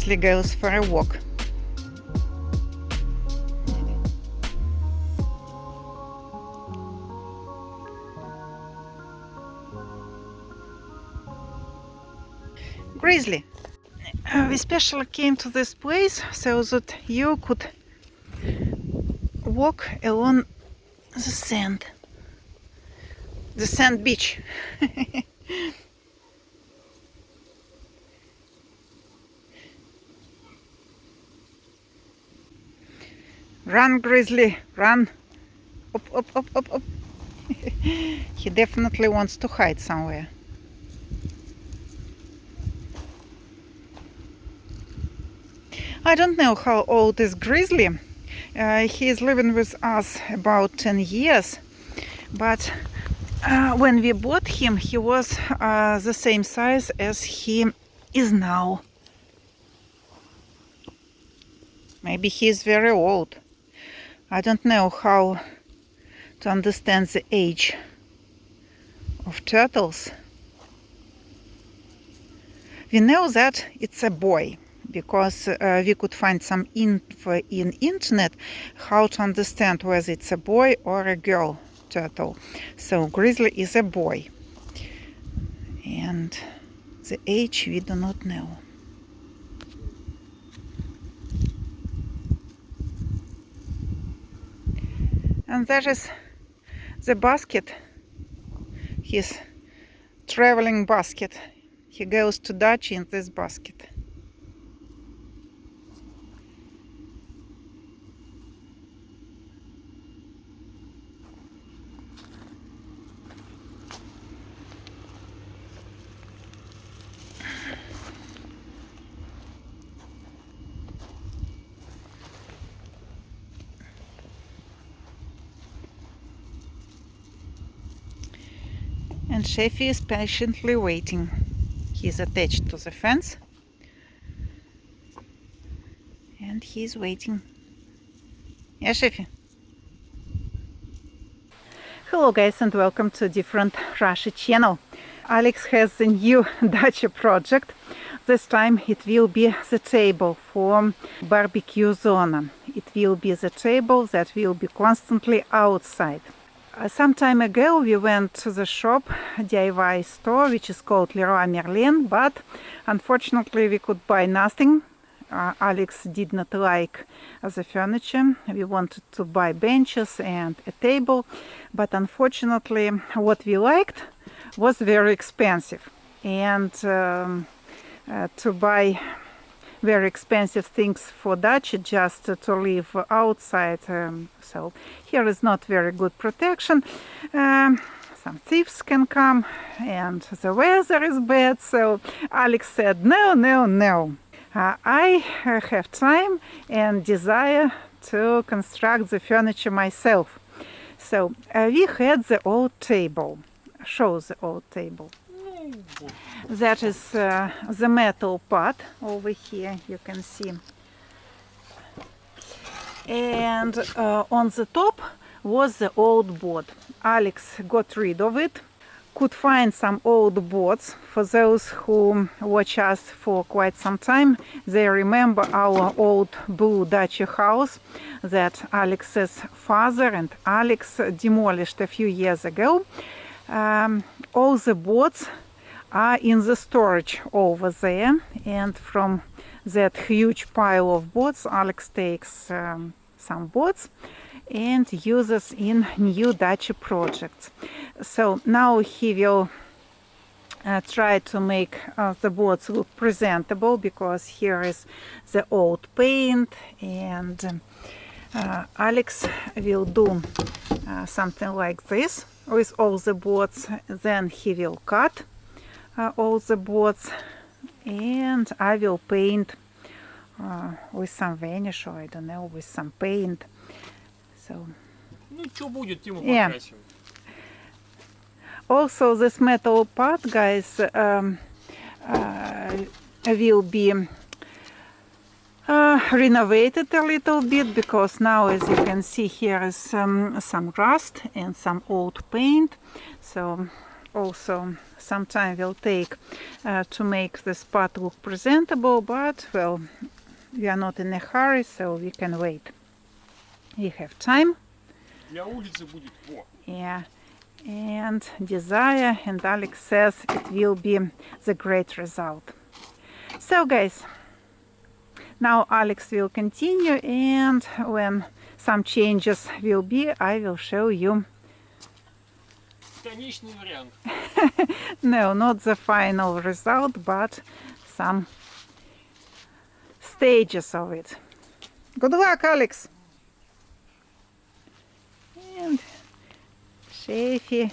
Grizzly goes for a walk. Grizzly, we specially came to this place so that you could walk along the sand beach. Run, Grizzly, run. Up, up, up, up, up. He definitely wants to hide somewhere. I don't know how old is Grizzly. He is living with us about 10 years, but when we bought him, he was the same size as he is now. Maybe he is very old. I don't know how to understand the age of turtles. We know that it's a boy, because we could find some info in internet how to understand whether it's a boy or a girl turtle. So Grizzly is a boy, and the age we do not know. And there is the basket, his traveling basket. He goes to Dutch in this basket. And Sheffy is patiently waiting. He's attached to the fence and he's waiting. Yeah, Sheffy? Hello guys, and welcome to Different Russia channel. Alex has a new dacha project. This time it will be the table for barbecue zone. It will be the table that will be constantly outside. Some time ago we went to the shop, DIY store, which is called Leroy Merlin, but unfortunately we could buy nothing. Alex did not like the furniture. We wanted to buy benches and a table, but unfortunately what we liked was very expensive. And to buy very expensive things for Dutch just to live outside, so here is not very good protection. Some thieves can come and the weather is bad, so Alex said no, no, no. I have time and desire to construct the furniture myself. So we had the old table. Show the old table. That is the metal part over here, you can see. And on the top was the old board. Alex got rid of it. Could find some old boards. For those who watch us for quite some time, they remember our old blue dacha house that Alex's father and Alex demolished a few years ago. All the boards are in the storage over there, and from that huge pile of boards Alex takes some boards and uses in new dacha projects. So now he will try to make the boards look presentable, because here is the old paint, and Alex will do something like this with all the boards. Then he will cut all the boards, and I will paint with some varnish, or I don't know, with some paint. So yeah. Also this metal part, guys, will be renovated a little bit, because now, as you can see, here is some rust and some old paint. So also some time will take to make the spot look presentable, but well, we are not in a hurry, so we can wait. We have time. Yeah, and Desire and Alex says it will be the great result. So guys, now Alex will continue, and when some changes will be, I will show you. No, not the final result, but some stages of it. Good luck, Alex! And Sheffy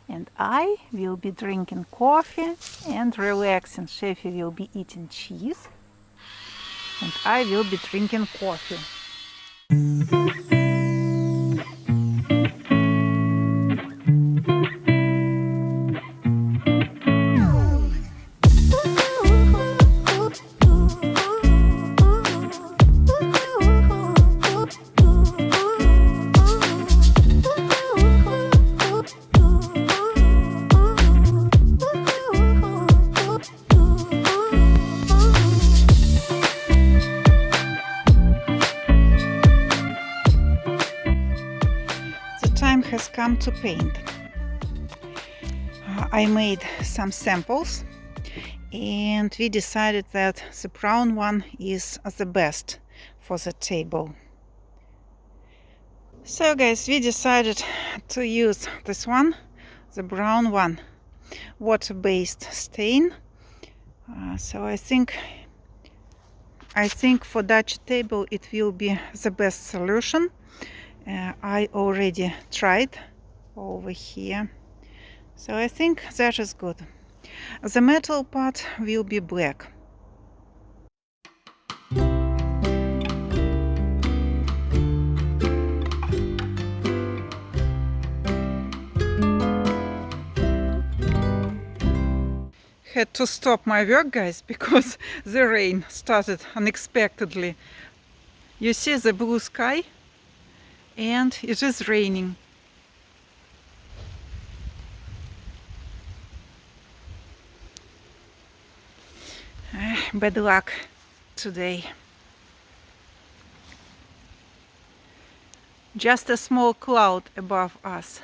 and I will be drinking coffee and relaxing. Sheffy will be eating cheese, and I will be drinking coffee. Has come to paint. I made some samples and we decided that the brown one is the best for the table. So guys, we decided to use this one, the brown one, water-based stain. So I think for Dutch table it will be the best solution. I already tried over here, so I think that is good. The metal part will be black. Had to stop my work, guys, because the rain started unexpectedly. You see the blue sky? And it is raining. Bad luck today. Just a small cloud above us.